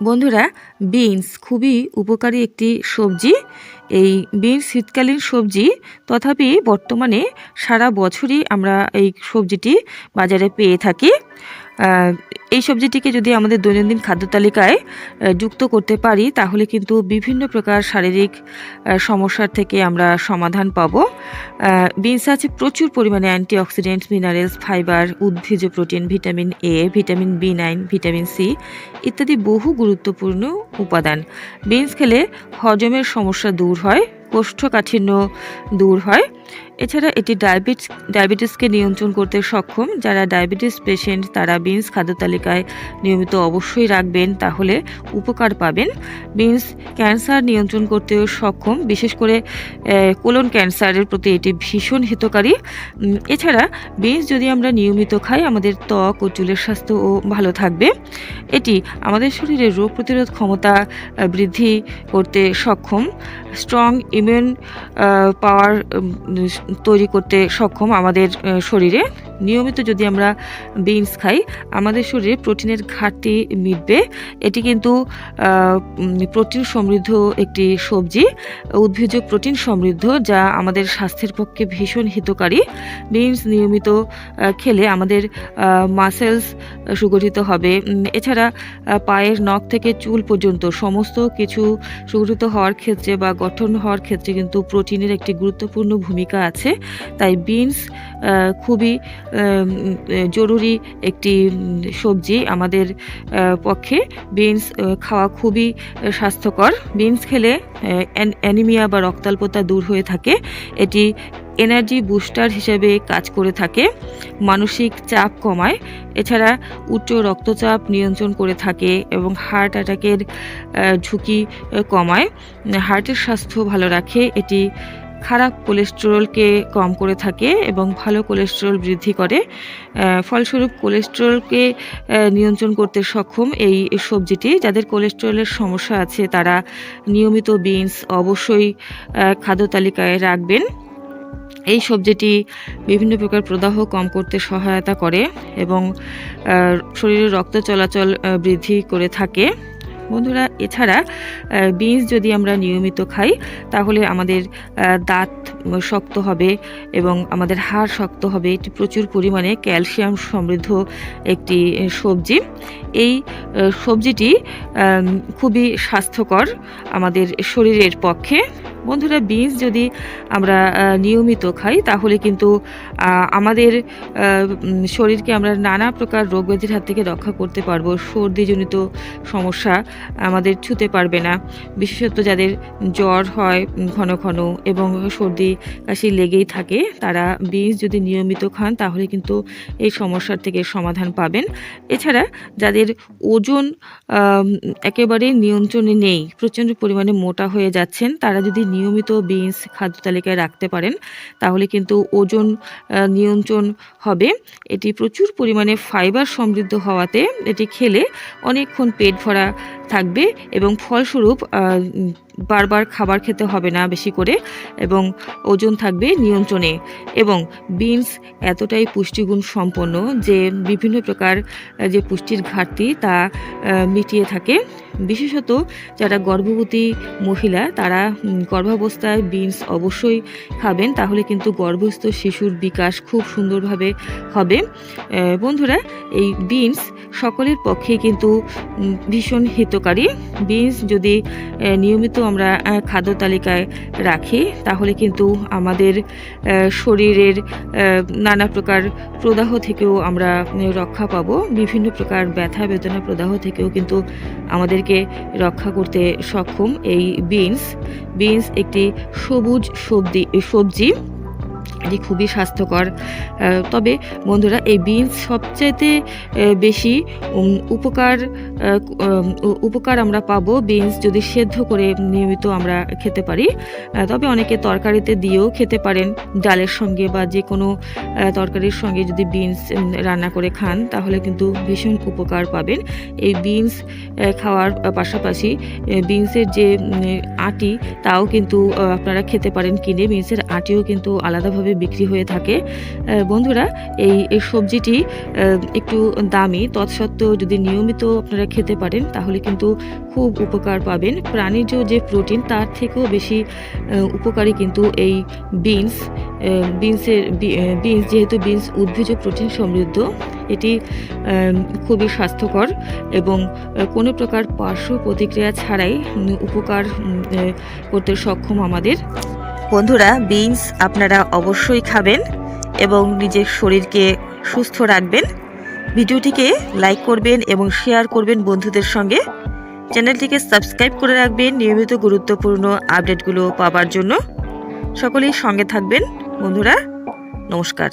বন্ধুরা, বিনস খুবই উপকারী একটি সবজি। এই বিনস শীতকালীন সবজি, তথাপি বর্তমানে সারা বছরই আমরা এই সবজিটি বাজারে পেয়ে থাকি। এই সবজিটিকে যদি আমাদের দৈনন্দিন খাদ্য তালিকায় যুক্ত করতে পারি, তাহলে কিন্তু বিভিন্ন প্রকার শারীরিক সমস্যার থেকে আমরা সমাধান পাব। বিনসে আছে প্রচুর পরিমাণে অ্যান্টিঅক্সিডেন্ট, মিনারেলস, ফাইবার, উদ্ভিজ্জ protein, vitamin A, vitamin B9, vitamin C ইত্যাদি বহু গুরুত্বপূর্ণ উপাদান। বিনস খেলে হজমের সমস্যা দূর হয়, কোষ্ঠকাঠিন্য দূর হয়। এছাড়া এটি ডায়াবেটিসকে নিয়ন্ত্রণ করতে সক্ষম। যারা ডায়াবেটিস পেশেন্ট তারা বিনস খাদ্য তালিকায় নিয়মিত অবশ্যই রাখবেন, তাহলে উপকার পাবেন। বিনস ক্যান্সার নিয়ন্ত্রণ করতেও সক্ষম, বিশেষ করে কোলন ক্যান্সারের প্রতি এটি ভীষণ হিতকারী। এছাড়া বিনস যদি আমরা নিয়মিত খাই, আমাদের ত্বক ও চুলের স্বাস্থ্যও ভালো থাকবে। এটি আমাদের শরীরে রোগ প্রতিরোধ ক্ষমতা বৃদ্ধি করতে সক্ষম, স্ট্রং ইমিউন পাওয়ার তৈরি করতে সক্ষম আমাদের শরীরে। নিয়মিত যদি আমরা বিনস খাই, আমাদের শরীরে প্রোটিনের ঘাটতি মিটবে। এটি কিন্তু প্রোটিন সমৃদ্ধ একটি সবজি, উদ্ভিজ্জ প্রোটিন সমৃদ্ধ, যা আমাদের স্বাস্থ্যের পক্ষে ভীষণ হিতকারী। বিনস নিয়মিত খেলে আমাদের মাসেলস সুগঠিত হবে। এছাড়া পায়ের নখ থেকে চুল পর্যন্ত সমস্ত কিছু সুগঠিত হওয়ার ক্ষেত্রে বা গঠন হওয়ার ক্ষেত্রে কিন্তু প্রোটিনের একটি গুরুত্বপূর্ণ ভূমিকা আছে। তাই বিনস খুবই জরুরি একটি সবজি আমাদের পক্ষে। বিনস খাওয়া খুবই স্বাস্থ্যকর। বিনস খেলে অ্যানিমিয়া বা রক্তাল্পতা দূর হয়ে থাকে। এটি এনার্জি বুস্টার হিসেবে কাজ করে থাকে, মানসিক চাপ কমায়। এছাড়া উচ্চ রক্তচাপ নিয়ন্ত্রণ করে থাকে এবং হার্ট অ্যাটাকের ঝুঁকি কমায়, হার্টের স্বাস্থ্য ভালো রাখে। এটি খারাপ কোলেস্টেরলকে কম করে থাকে এবং ভালো কোলেস্টেরল বৃদ্ধি করে। ফলস্বরূপ কোলেস্টেরলকে নিয়ন্ত্রণ করতে সক্ষম এই সবজিটি। যাদের কোলেস্টেরলের সমস্যা আছে তারা নিয়মিত বিনস অবশ্যই খাদ্য তালিকায় রাখবেন। এই সবজিটি বিভিন্ন প্রকার প্রদাহ কম করতে সহায়তা করে এবং শরীরে রক্ত চলাচল বৃদ্ধি করে থাকে। বন্ধুরা, এছাড়া বিনস যদি আমরা নিয়মিত খাই, তাহলে আমাদের দাঁত শক্ত হবে এবং আমাদের হাড় শক্ত হবে। এটি প্রচুর পরিমাণে ক্যালসিয়াম সমৃদ্ধ একটি সবজি। এই সবজিটি খুবই স্বাস্থ্যকর আমাদের শরীরের পক্ষে। বন্ধুরা, বিনস যদি আমরা নিয়মিত খাই, তাহলে কিন্তু আমাদের শরীরকে আমরা নানা প্রকার রোগ ব্যাধির হাত থেকে রক্ষা করতে পারবো। সর্দিজনিত সমস্যা আমাদের ছুঁতে পারবে না, বিশেষত যাদের জ্বর হয় ঘন ঘন এবং সর্দি কাশি লেগেই থাকে, তারা বিনস যদি নিয়মিত খান, তাহলে কিন্তু এই সমস্যার থেকে সমাধান পাবেন। এছাড়া যাদের ওজন একেবারে নিয়ন্ত্রণে নেই, প্রচণ্ড পরিমাণে মোটা হয়ে যাচ্ছেন, তারা যদি নিয়মিত বিনস খাদ্য তালিকায় রাখতে পারেন, তাহলে কিন্তু ওজন নিয়ন্ত্রণ হবে। এটি প্রচুর পরিমাণে ফাইবার সমৃদ্ধ হওয়াতে এটি খেলে অনেকক্ষণ পেট ভরা থাকবে এবং ফলস্বরূপ বারবার খাবার খেতে হবে না বেশি করে, এবং ওজন থাকবে নিয়ন্ত্রণে। এবং বিনস এতটাই পুষ্টিগুণ সম্পন্ন যে বিভিন্ন প্রকার যে পুষ্টির ঘাটতি তা মিটিয়ে থাকে। বিশেষত যারা গর্ভবতী মহিলা, তারা গর্ভাবস্থায় বিনস অবশ্যই খাবেন, তাহলে কিন্তু গর্ভস্থ শিশুর বিকাশ খুব সুন্দরভাবে হবে। বন্ধুরা, এই বিনস সকলের পক্ষে কিন্তু ভীষণ হিতকারী। বিনস যদি নিয়মিত আমরা খাদ্য তালিকায় রাখি, তাহলে কিন্তু আমাদের শরীরের নানা প্রকার প্রদাহ থেকেও আমরা রক্ষা পাবো। বিভিন্ন প্রকার ব্যথা বেদনা প্রদাহ থেকেও কিন্তু আমাদেরকে রক্ষা করতে সক্ষম এই বিনস একটি সবুজ সবজি। এটি খুবই স্বাস্থ্যকর। তবে বন্ধুরা, এই বিনস সবচাইতে বেশি উপকার আমরা পাবো বিনস যদি সেদ্ধ করে নিয়মিত আমরা খেতে পারি। তবে অনেকে তরকারিতে দিয়েও খেতে পারেন, ডালের সঙ্গে বা যে কোনো তরকারির সঙ্গে যদি বিনস রান্না করে খান, তাহলে কিন্তু ভীষণ উপকার পাবেন। এই বিনস খাওয়ার পাশাপাশি বিনসের যে আটি, তাও কিন্তু আপনারা খেতে পারেন কিনে। বিনসের আটিও কিন্তু আলাদাভাবে বিক্রি হয়ে থাকে। বন্ধুরা, এই সবজিটি একটু দামি, তৎসত্ত্বেও যদি নিয়মিত আপনারা খেতে পারেন তাহলে কিন্তু খুব উপকার পাবেন। প্রাণীজ যে প্রোটিন তার থেকেও বেশি উপকারী কিন্তু এই বিনস। বিনস যেহেতু বিনস উদ্ভিজ প্রোটিন সমৃদ্ধ, এটি খুবই স্বাস্থ্যকর এবং কোনো প্রকার পার্শ্ব প্রতিক্রিয়া ছাড়াই উপকার করতে সক্ষম আমাদের। বন্ধুরা, বিনস আপনারা অবশ্যই খাবেন এবং নিজের শরীরকে সুস্থ রাখবেন। ভিডিওটিকে লাইক করবেন এবং শেয়ার করবেন বন্ধুদের সঙ্গে। চ্যানেলটিকে সাবস্ক্রাইব করে রাখবেন নিয়মিত গুরুত্বপূর্ণ আপডেটগুলো পাওয়ার জন্য। সকলেই সঙ্গে থাকবেন বন্ধুরা। নমস্কার।